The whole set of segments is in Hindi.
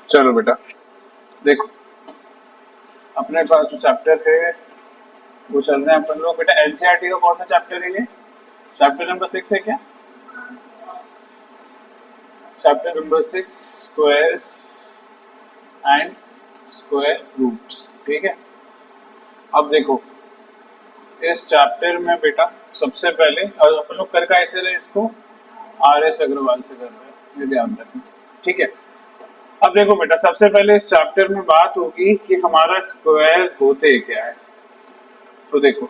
चलो बेटा देखो, अपने पास जो चैप्टर है वो चल रहे हैं अपन लोग। बेटा एनसीईआरटी का कौन सा चैप्टर है ये? चैप्टर नंबर 6 है क्या? Chapter number 6, squares and square roots. ठीक है, अब देखो इस चैप्टर में बेटा सबसे पहले, और अपन लोग कर का ऐसे रहे इसको RS अग्रवाल से कर रहे हैं, ये ध्यान रखना। ठीक है, अब देखो बेटा सबसे पहले इस चैप्टर में बात होगी कि हमारा स्क्वायर्स होते क्या है। तो देखो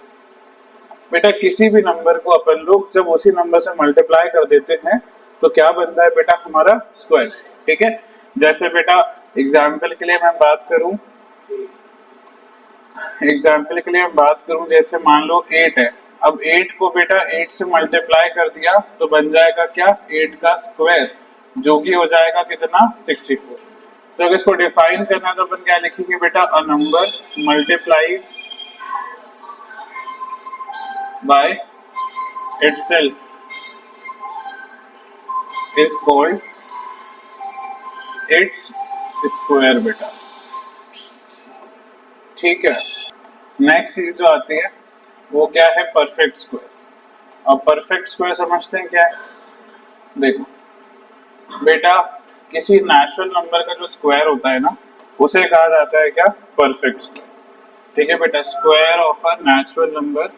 बेटा किसी भी नंबर को अपन लोग जब उसी नंबर से मल्टीप्लाई कर देते हैं तो क्या बनता है बेटा? हमारा स्क्वायर्स। ठीक है, जैसे बेटा एग्जाम्पल के लिए मैं बात करूं, जैसे मान लो 8 है। अब 8 को बेटा 8 से मल्टीप्लाई कर दिया तो बन जाएगा क्या? 8 का स्क्वायर, जो कि हो जाएगा कितना? 64। तो अगर इसको डिफाइन करना है तो अपन क्या लिखेंगे बेटा? A number multiply by itself is called its square बेटा। ठीक है, नेक्स्ट चीज जो आती है वो क्या है? Perfect squares. अब परफेक्ट स्क्वायर समझते हैं क्या है? देखो बेटा किसी नेचुरल नंबर का जो स्क्वायर होता है ना, उसे कहा जाता है क्या? Perfect square. ठीक है बेटा, square of a natural number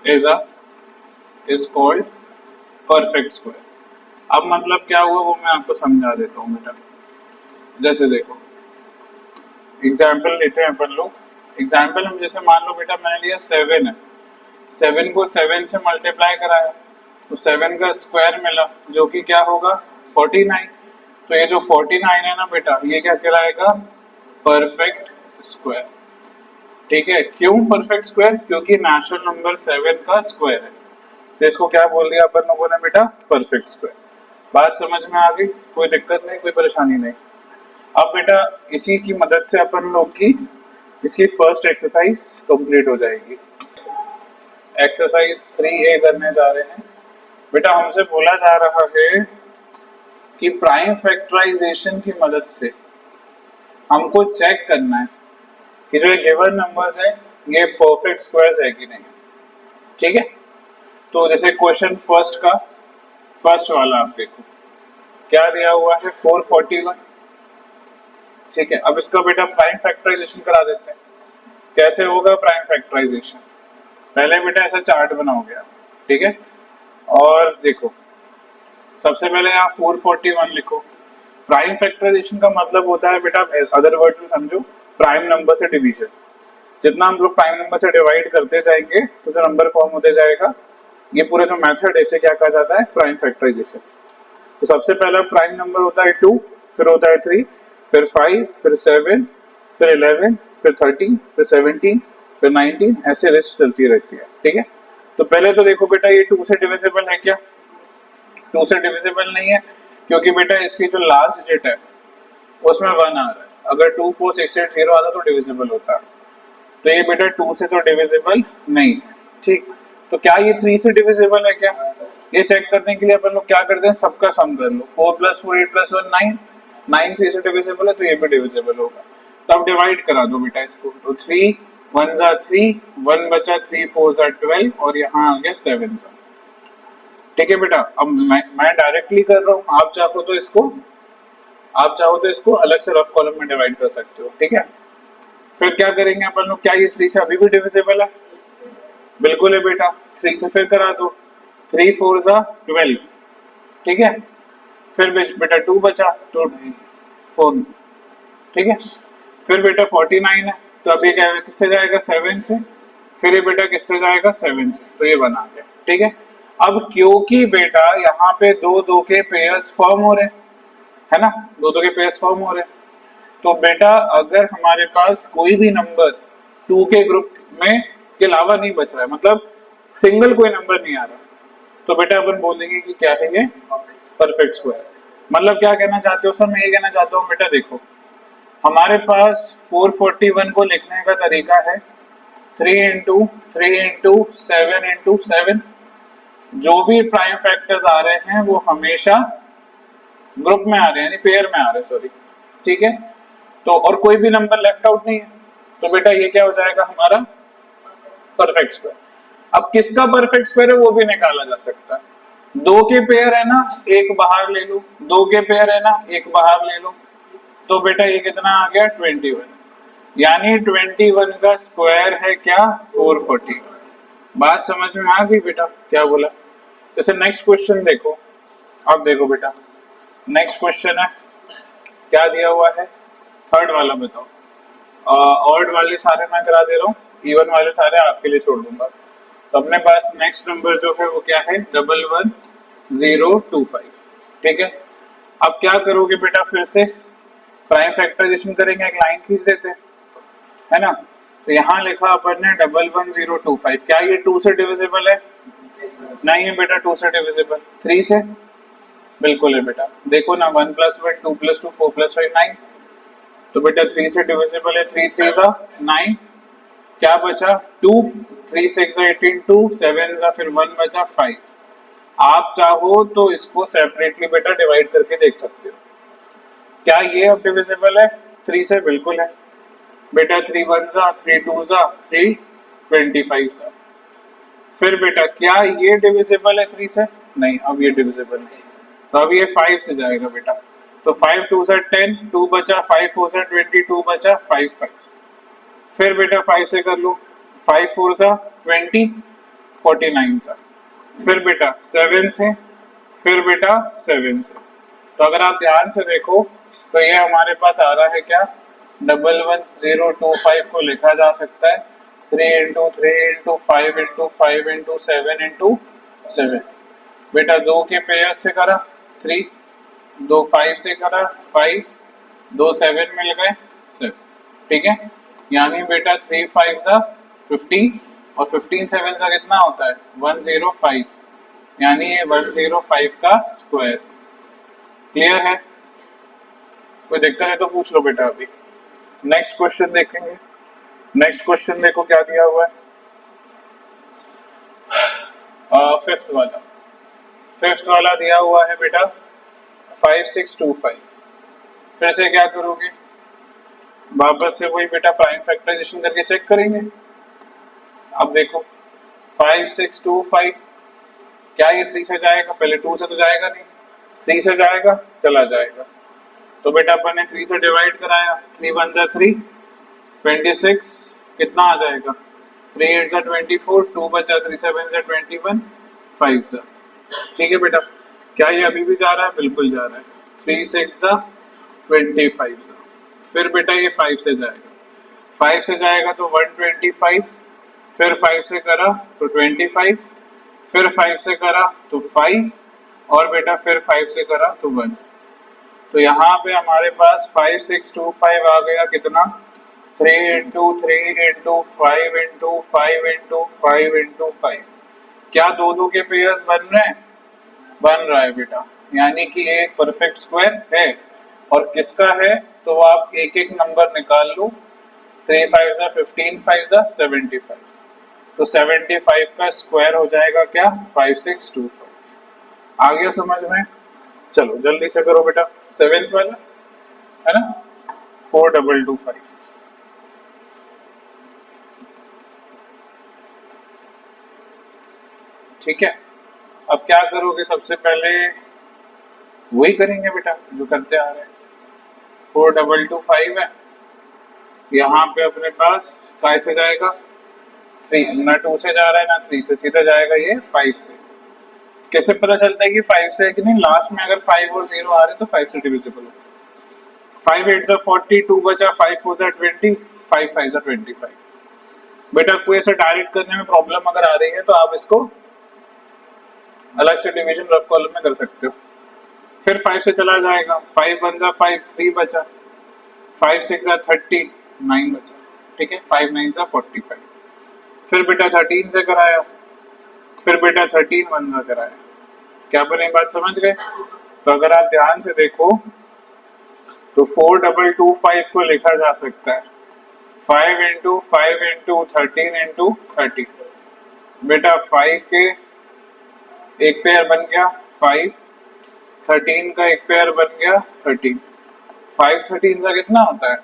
is called perfect square. अब मतलब क्या हुआ वो मैं आपको समझा देता हूँ बेटा। जैसे देखो एग्जाम्पल लेते हैं अपन लोग। एग्जाम्पल हम जैसे मान लो बेटा मैंने लिया 7 है, 7 को 7 से मल्टीप्लाई कराया तो 7 का स्क्वायर मिला, जो कि क्या होगा? 49। तो ये जो 49 है ना बेटा, ये क्या कहलाएगा? Perfect square. ठीक है, क्यों परफेक्ट स्क्वायर? क्योंकि नेचुरल नंबर 7 का स्क्वायर है, तो इसको क्या बोल दिया अपन लोगों ने बेटा? Perfect square. बात समझ में आ गई? कोई दिक्कत नहीं, कोई परेशानी नहीं। अब बेटा इसी की मदद से अपन लोग की इसकी फर्स्ट एक्सरसाइज कंप्लीट हो जाएगी। एक्सरसाइज 3A करने जा रहे हैं बेटा। हमसे बोला जा रहा है कि प्राइम फैक्टराइजेशन की मदद से हमको चेक करना है कि जो ये गिवन नंबर्स है ये परफेक्ट स्क्वायर्स है कि नहीं। ठीक है, तो जैसे क्वेश्चन फर्स्ट वाला आप देखो क्या दिया हुआ है? 441। ठीक है, अब इसका बेटा प्राइम फैक्टराइजेशन करा देते हैं। कैसे होगा प्राइम फैक्टराइजेशन? पहले बेटा ऐसा चार्ट बनाओगे आप। ठीक है, और देखो सबसे पहले यहाँ 441 लिखो। प्राइम फैक्टराइजेशन का मतलब होता है बेटा, अदर वर्ड्स में समझो, प्राइम नंबर से डिवीजन। जितना हम लोग प्राइम नंबर से डिवाइड करते जाएंगे तो जो नंबर फॉर्म होते जाएगा, ये पूरा जो मेथड है इसे क्या कहा जाता है? Prime factorisation. तो सबसे पहला प्राइम नंबर होता है 2, फिर होता है 3, फिर 5, फिर 7, फिर 11, फिर 13, फिर 17, फिर 19, ऐसे लिस्ट चलती रहती है। ठीक है, तो पहले तो देखो बेटा ये 2 से डिविजिबल है क्या? 2 से डिविजिबल नहीं है, क्योंकि बेटा इसकी जो लास्ट डिजिट है उसमें 1 आ रहा है। अगर 2 4 6 8 0 आता तो डिविजिबल होता, तो ये बेटा 2 से तो डिविजिबल नहीं है। ठीक, तो क्या ये 3 से डिविजिबल है क्या? ये चेक करने के लिए अपन लोग क्या करते हैं? सबका सम कर लो। 4 + 4 8 + 1 9, 9 3 से डिविजिबल है तो ये भी डिविजिबल होगा। तो अब डिवाइड करा दो बेटा इसको। तो 3 1 ज़ा 3, 1 बचा, 3 4 ज़ा 12, और यहाँ आ गया 7 ज़ा। ठीक है बेटा, अब मैं डायरेक्टली कर रहा हूँ, आप चाहो तो इसको अलग से रफ कॉलम में डिवाइड कर सकते हो। ठीक है, फिर क्या करेंगे अपन लोग? क्या ये 3 से अभी भी डिविजिबल है? बिल्कुल है बेटा, 3 से फिर करा दो। 3 4 ज़ा 12। ठीक है, फिर बेटा 2 बचा तो 4। ठीक है, फिर बेटा 49 है, तो अब ये क्या किससे जाएगा? 7 से। फिर ये बेटा किससे जाएगा? 7 से, तो ये बना गया। ठीक है, अब क्योंकि बेटा यहाँ पे 2 2 के पेयर्स फॉर्म हो रहे हैं, है ना, 2 2 के पेयर्स फॉर्म हो रहे हैं, तो बेटा अगर हमारे पास कोई भी नंबर 2 के ग्रुप में के अलावा नहीं बच रहा है, मतलब सिंगल कोई नंबर नहीं आ रहा, तो बेटा अपन बोलेंगे कि क्या है ये? Perfect square. मतलब क्या कहना चाहते हो सर? मैं ये कहना चाहता हूँ बेटा देखो, हमारे पास 441 को लिखने का तरीका है 3 इंटू 3 इंटू 7 इंटू 7। जो भी प्राइम फैक्टर्स आ रहे हैं वो हमेशा ग्रुप में आ रहे हैं यानी पेयर में आ रहे हैं, सॉरी, ठीक है। तो और कोई भी नंबर लेफ्ट आउट नहीं है, तो बेटा ये क्या हो जाएगा हमारा परफेक्ट स्क्वायर। अब किसका परफेक्ट स्क्वायर है वो भी निकाला जा सकता है। दो के पेयर है ना, एक बाहर ले लो, दो के पेयर है ना, एक बाहर ले लो, तो बेटा ये कितना आ गया 21, यानी 21 का स्क्वायर है क्या 440। बात समझ में आ गई बेटा क्या बोला। जैसे नेक्स्ट क्वेश्चन देखो, अब देखो बेटा नेक्स्ट क्वेश्चन है, क्या दिया हुआ है, थर्ड वाला बताओ। ऑड वाले सारे मैं करा दे रहा हूँ, इवन वाले सारे आपके लिए छोड़ दूंगा। तो अपने पास नेक्स्ट नंबर जो है वो क्या है 11025, ठीक है। अब क्या करोगे बेटा, फिर से प्राइम फैक्टराइजेशन करेंगे, एक लाइन खींच देते हैं, है ना। तो यहाँ लिखा अपन ने 11025, क्या ये 2 से डिविजिबल है? नहीं है बेटा, 2 से डिविजिबल 3 से बिल्कुल है बेटा। देखो ना 1 + 1 2 + 2 4 + 5 9, तो बेटा 3 से डिविजिबल है, 3 3 सा 9, क्या बचा 2, 3 6 18 2 7 सा फिर 1 बचा 5। आप चाहो तो इसको सेपरेटली बेटा डिवाइड करके देख सकते हो, क्या ये अब डिविजिबल है 3 से? बिल्कुल है बेटा, 3 1 सा 3 2 सा 3 25 सा। फिर बेटा क्या ये डिविजिबल है 3 से? नहीं, अब ये डिविजिबल नहीं, तो अब ये 5 से जाएगा बेटा। तो 5 2 सा 10, 2 बचा 5 4 सा 20, 2 बचा 5 5। फिर बेटा 5 से कर लो, 5 4 सा 20 49 सा। फिर बेटा 7 से, फिर बेटा 7 से। तो अगर आप ध्यान से देखो तो ये हमारे पास आ रहा है क्या 11025 को लिखा जा सकता है 3 × 3 × 5 × 5 × 7 × 7। बेटा 2 के पेयर से करा 3, 2 5 से करा 5, 2 7 मिल गए 7, ठीक है। यानी बेटा 3 5 सा 15 और 15 7 सा कितना होता है 105, यानी ये 105 का स्क्वायर। क्लियर है? कोई दिक्कत है तो पूछ लो बेटा। अभी नेक्स्ट क्वेश्चन देखेंगे। नेक्स्ट क्वेश्चन देखो क्या दिया हुआ है, फिफ्थ वाला। फिफ्थ वाला दिया हुआ है बेटा 5625। फिर से क्या करोगे, वापस से वही बेटा प्राइम फैक्टराइजेशन करके चेक करेंगे। अब देखो 5625, क्या ये 3 से जाएगा? पहले 2 से तो जाएगा नहीं, 3 से जाएगा, चला जाएगा। तो बेटा अपन ने 3 से डिवाइड कराया, 3 1 जा 3 26, कितना आ जाएगा 3 8 जा 24, 2 बचा 3 7 जा 21 5 जा, ठीक है बेटा। क्या ये अभी भी जा रहा है? बिल्कुल जा रहा है। 3 6 जा 25 जा, फिर बेटा ये 5 से जाएगा, 5 से जाएगा तो 125, फिर 5 से करा तो 25, फिर 5 से करा तो 5, और बेटा फिर 5 से करा तो 1। तो यहाँ पे हमारे पास 5625 आ गया कितना 3 × 3 × 5 × 5 × 5 × 5। क्या दो दो के पेयर्स बन रहे हैं? बन रहा है बेटा, यानी कि ये एक परफेक्ट स्क्वायर है। और किसका है तो आप एक एक नंबर निकाल लो, 3 5 जा 15, 5 जा 75, तो 75 का स्क्वायर हो जाएगा क्या 5625। आ गया समझ में? चलो जल्दी से करो बेटा, सेवेंथ वाला है ना 4225। ठीक है, अब क्या करोगे, सबसे पहले वही करेंगे बेटा जो करते आ रहे हैं। 4225 है, यहाँ पे अपने पास काय से जाएगा 3, ना 2 से जा रहा है ना 3 से, सीधा जाएगा ये 5 से। कैसे पता चलता है कि 5 से है कि नहीं? लास्ट में अगर 5 और 0 आ रहे तो 5 से डिविजिबल हो। 5 8 जा 40, 2 बचा 5 4 जा 20, 5 5 जा 25। बेटा कोई ऐसे डायरेक्ट करने में प्रॉब्लम अगर आ रही है तो आप इसको अलग से डिवीजन रफ कॉलम में कर सकते हो। फिर 5 से चला जाएगा, 5 1 जा 5 3 बचा, 5 6 जा 30 9 बचा, ठीक है, 5 9 जा 45। फिर बेटा 13 से कराया, फिर बेटा 13 1 जा कराया। क्या बने, बात समझ गए? तो अगर आप ध्यान से देखो तो 4225 को लिखा जा सकता है 5 × 5 × 13 × 30। बेटा 5 के एक पेयर बन गया 5, 13 का एक पेयर बन गया 13, 5 13 का कितना होता है,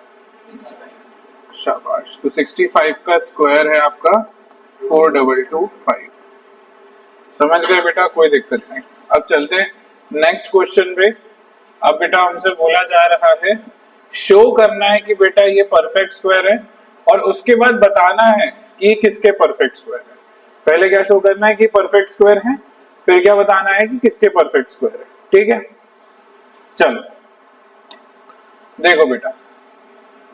शाबाश। तो 65 का स्क्वायर है आपका 4225। समझ गए बेटा, कोई दिक्कत नहीं। अब चलते हैं नेक्स्ट क्वेश्चन पे। अब बेटा हमसे बोला जा रहा है शो करना है कि बेटा ये परफेक्ट स्क्वायर है और उसके बाद बताना है कि किसके परफेक्ट स्क्वायर है। पहले क्या शो करना है कि परफेक्ट स्क्वायर है, फिर क्या बताना है कि किसके परफेक्ट स्क्वायर है। ठीक है, चलो देखो बेटा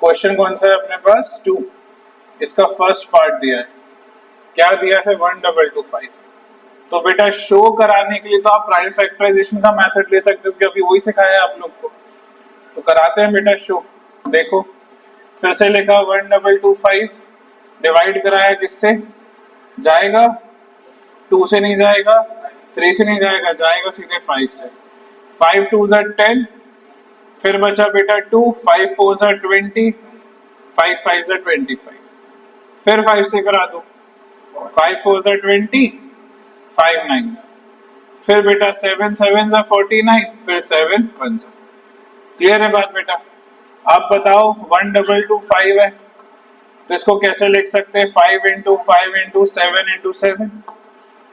क्वेश्चन कौन सा है अपने पास, 2। इसका फर्स्ट पार्ट दिया है, क्या दिया है, 1225। तो बेटा शो कराने के लिए तो आप प्राइम फैक्टराइजेशन का मेथड ले सकते हो, क्योंकि अभी वही सिखाया है आप लोग को। तो कराते हैं बेटा शो। देखो फिर से लिखा 1225, डिवाइड कराया किससे, जाएगा 2 से नहीं जाएगा, 3 से नहीं जाएगा, जाएगा सीधे 5 से। 5 2 10, फिर बचा बेटा 2, 5 4 20, 5 5 25, फिर 5 से करा दो, 5 4 20, 5 9, फिर बेटा 7 7 49, फिर 7 1। क्लियर है बात बेटा। आप बताओ 1225 है तो इसको कैसे लिख सकते हैं, 5 इंटू 5 इंटू 7 इंटू 7।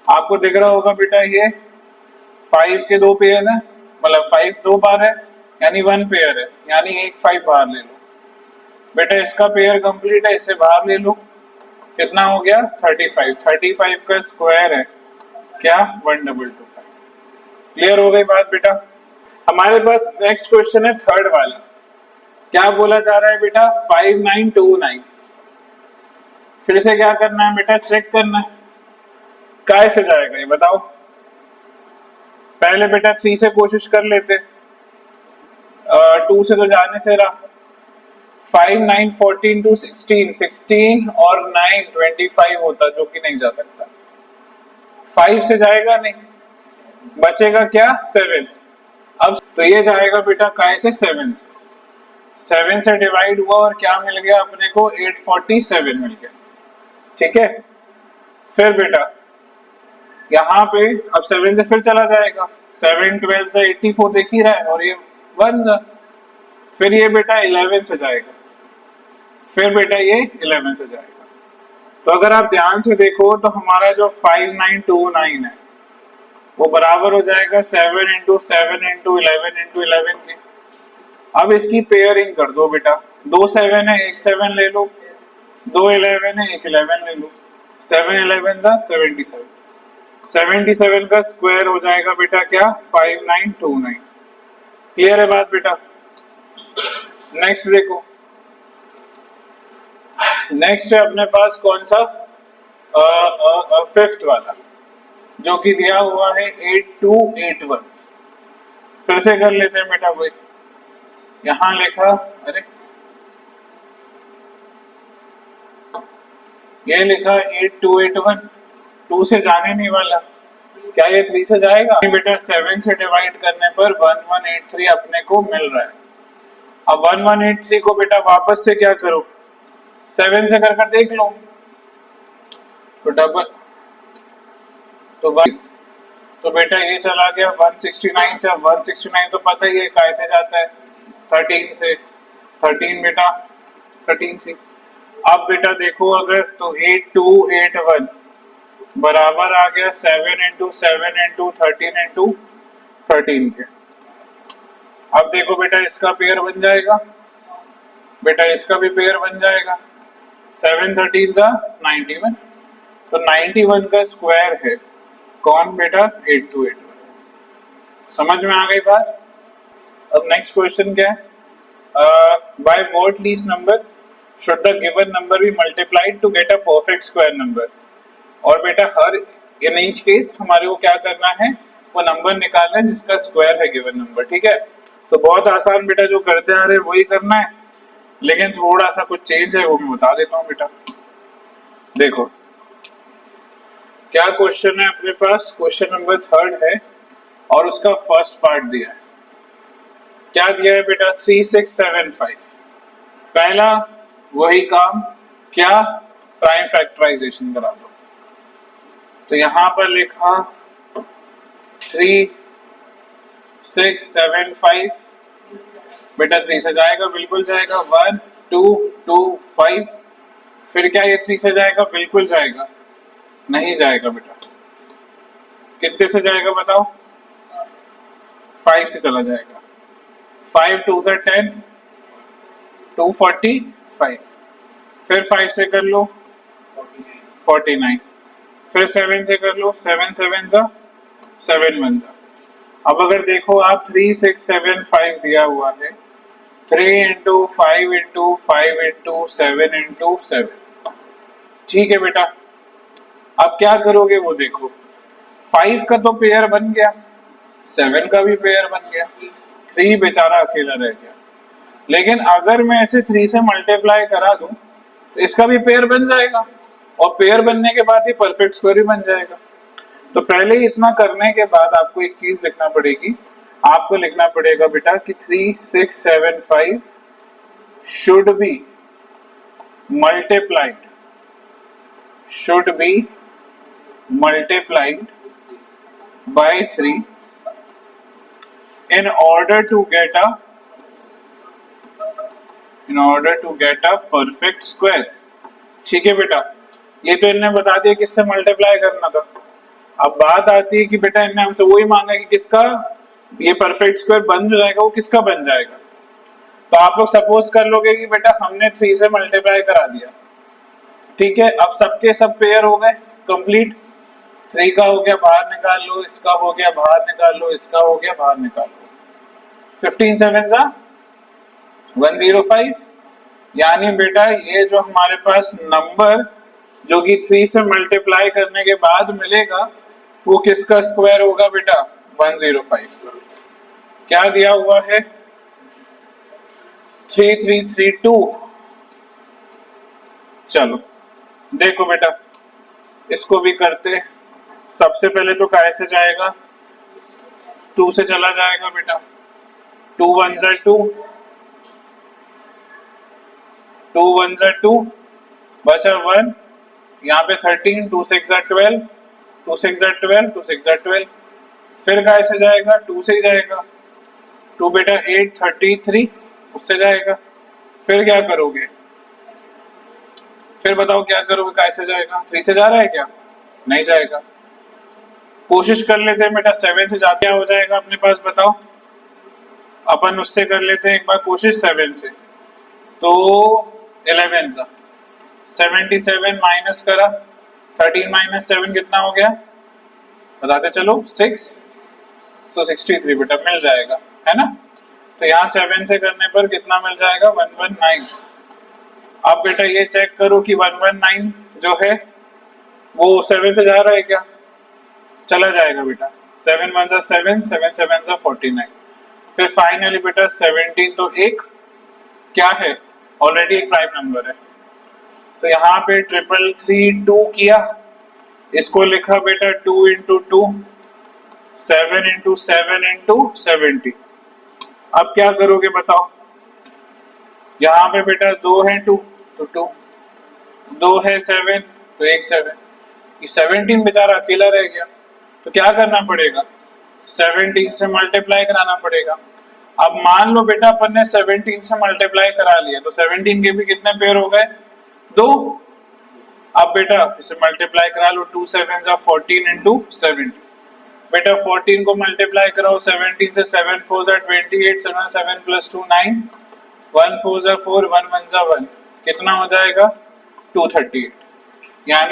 आपको दिख रहा होगा बेटा ये 5 के 2 पेयर है, मतलब 5 2 बार है यानी 1 पेयर है, यानी एक 5 बाहर ले लो बेटा। इसका पेयर कंप्लीट है, इसे बाहर ले लो, कितना हो गया 35। 35 का स्क्वायर है क्या, 1225। क्लियर हो गई बात बेटा। हमारे पास नेक्स्ट क्वेश्चन है थर्ड वाला। क्या बोला जा रहा है बेटा, 5929। फिर से क्या करना है बेटा, चेक करना है काय से जाएगा ये बताओ। पहले बेटा 3 से कोशिश कर लेते, 2 से तो जाने से रहा। 5 9 14 टू 16, 16 और 9 25 होता, जो कि नहीं जा सकता। 5 से जाएगा नहीं, बचेगा क्या 7। अब तो ये जाएगा बेटा काय से, 7 से। 7 से डिवाइड हुआ और क्या मिल गया अपने को, 847 मिल गया। ठीक है, फिर बेटा यहाँ पे अब 7 से फिर चला जाएगा, 7 12 से 84 देख ही रहा है, और ये 1 जा। फिर ये बेटा 11 से जाएगा, फिर बेटा ये 11 से जाएगा। तो अगर आप ध्यान से देखो तो हमारा जो 5929 है वो बराबर हो जाएगा 7 इंटू 7 इंटू 11 इंटू 11 के। अब इसकी पेयरिंग कर दो बेटा, 2 7 है, एक 7 ले लो, 2 11 है, एक 11 ले लो, 7 11 जा 77। 77 का स्क्वायर हो जाएगा बेटा क्या, 5929। क्लियर है बात बेटा। नेक्स्ट देखो, नेक्स्ट है अपने पास कौन सा, फिफ्थ वाला, जो कि दिया हुआ है 8281। फिर से कर लेते हैं बेटा भाई, यहां लिखा, अरे ये लिखा 8281, 2 से जाने नहीं वाला, क्या ये 3 से जाएगा बेटा। 7 से डिवाइड करने पर 1183 अपने को मिल रहा है। अब 1183 को बेटा वापस से क्या करो, 7 से कर देख लो, तो डबल, तो बेटा ये चला गया 169 से। 169 तो पता ही है कैसे जाता है, 13 से। 13 बेटा 13 से। अब बेटा देखो अगर तो 8281 बराबर आ गया 7 इंटू 7 इंटू 13 इंटू 13 के। अब देखो बेटा इसका पेयर बन जाएगा, बेटा इसका भी पेयर बन जाएगा, 7 13 जा 91। तो 91 का स्क्वायर है कौन बेटा, 8281। समझ में आ गई बात। अब नेक्स्ट क्वेश्चन क्या है, by what least number should the given number be multiplied to get a perfect square number. और बेटा हर इन ईच केस हमारे को क्या करना है, वो नंबर निकालना है जिसका स्क्वायर है गिवन नंबर। ठीक है, तो बहुत आसान बेटा, जो करते आ रहे हैं वही करना है, लेकिन थोड़ा सा कुछ चेंज है वो मैं बता देता हूँ बेटा। देखो क्या क्वेश्चन है अपने पास, क्वेश्चन नंबर 3 है और उसका फर्स्ट पार्ट दिया है। क्या दिया है बेटा, 3675। पहला वही काम, क्या, प्राइम फैक्टराइजेशन करा दो। तो यहां पर लिखा 3 6 7 5, बेटा 3 से जाएगा, बिल्कुल जाएगा। 1 2 2 5, फिर क्या ये 3 से जाएगा? बिल्कुल जाएगा। नहीं जाएगा बेटा। कितने से जाएगा बताओ? 5 से चला जाएगा। 5 2 से 10, 245। फिर 5 से कर लो 49, फिर 7 से कर लो, 7 7 जा 7 1 जा। अब अगर देखो आप 3 6 7 5 दिया हुआ है, 3 इंटू 5 इंटू 5 इंटू 7 इंटू 7, ठीक है बेटा। अब क्या करोगे वो देखो, 5 का तो पेयर बन गया, 7 का भी पेयर बन गया, 3 बेचारा अकेला रह गया। लेकिन अगर मैं इसे 3 से मल्टीप्लाई करा दूं तो इसका भी पेयर बन जाएगा, और पेयर बनने के बाद ही परफेक्ट स्क्वायर ही बन जाएगा। तो पहले ही इतना करने के बाद आपको एक चीज लिखना पड़ेगी, आपको लिखना पड़ेगा बेटा कि 3 6 7 5 should be multiplied, should be multiplied by 3 in order to get a perfect square। ठीक है बेटा, ये तो इन्हें बता दिया किससे मल्टीप्लाई करना था। अब बात आती है कि बेटा इन्हें हमसे वही मांगा कि किसका ये परफेक्ट स्क्वायर बन जाएगा, वो किसका बन जाएगा। तो आप लोग सपोज कर लोगे कि बेटा हमने 3 से मल्टीप्लाई करा दिया, ठीक है। अब सबके सब पेयर हो गए कंप्लीट, 3 का हो गया बाहर निकाल लो, इसका हो गया बाहर निकाल लो, इसका हो गया बाहर निकाल लो। 15 7 जा 105, यानी बेटा ये जो हमारे पास नंबर जो कि 3 से मल्टीप्लाई करने के बाद मिलेगा वो किसका स्क्वायर होगा बेटा? 105। क्या दिया हुआ है? 3332। चलो देखो बेटा इसको भी करते। सबसे पहले तो काय से जाएगा? 2 से चला जाएगा बेटा। 2 1 जा 2, 2 1 जा 2, बचा 1, यहाँ पे 13, 2 6 जा 12, 2 6 जा 12, 2 6 जा 12। फिर काय से जाएगा? 2 से ही जाएगा। 2 बेटा 8 33, उससे जाएगा। फिर क्या करोगे? फिर बताओ क्या करोगे? काय से जाएगा? 3 से जा रहा है क्या? नहीं जाएगा। कोशिश कर लेते हैं बेटा 7 से जाते क्या हो जाएगा अपने पास बताओ। अपन उससे कर लेते हैं एक बार कोशिश 7 से, तो 11 जा 77 माइनस करा, 13 माइनस 7 कितना हो गया बताते चलो? 6, तो 63 बेटा मिल जाएगा, है ना। तो यहाँ 7 से करने पर कितना मिल जाएगा? 119। अब बेटा ये चेक करो कि 119 जो है वो 7 से जा रहा है क्या? चला जाएगा बेटा। 7 1 जा 7, 7 7 जा 49। फिर फाइनली बेटा 17 तो एक क्या है? ऑलरेडी एक प्राइम नंबर है। तो यहाँ पे 3332 किया, इसको लिखा बेटा 2 इंटू 2, 7 इंटू 7 इंटू 70। अब क्या करोगे बताओ? यहाँ पे बेटा 2 है 2 तो 2, 2 है 7 तो 1 7, ये 17 बेचारा अकेला रह गया। तो क्या करना पड़ेगा? 17 से मल्टीप्लाई कराना पड़ेगा। अब मान लो बेटा अपन ने 17 से मल्टीप्लाई करा लिया, तो 17 के भी कितने पेयर हो गए? 2। अब बेटा इसे मल्टीप्लाई करा लो, 2 7 जा 14 इंटू 70। बेटा 14 को मल्टीप्लाई कराओ 17 से, 7 4 जा 28, 7 प्लस 2 9, 1 4 जा 4, 1 1 जा 1, कितना हो जाएगा? 238। यानी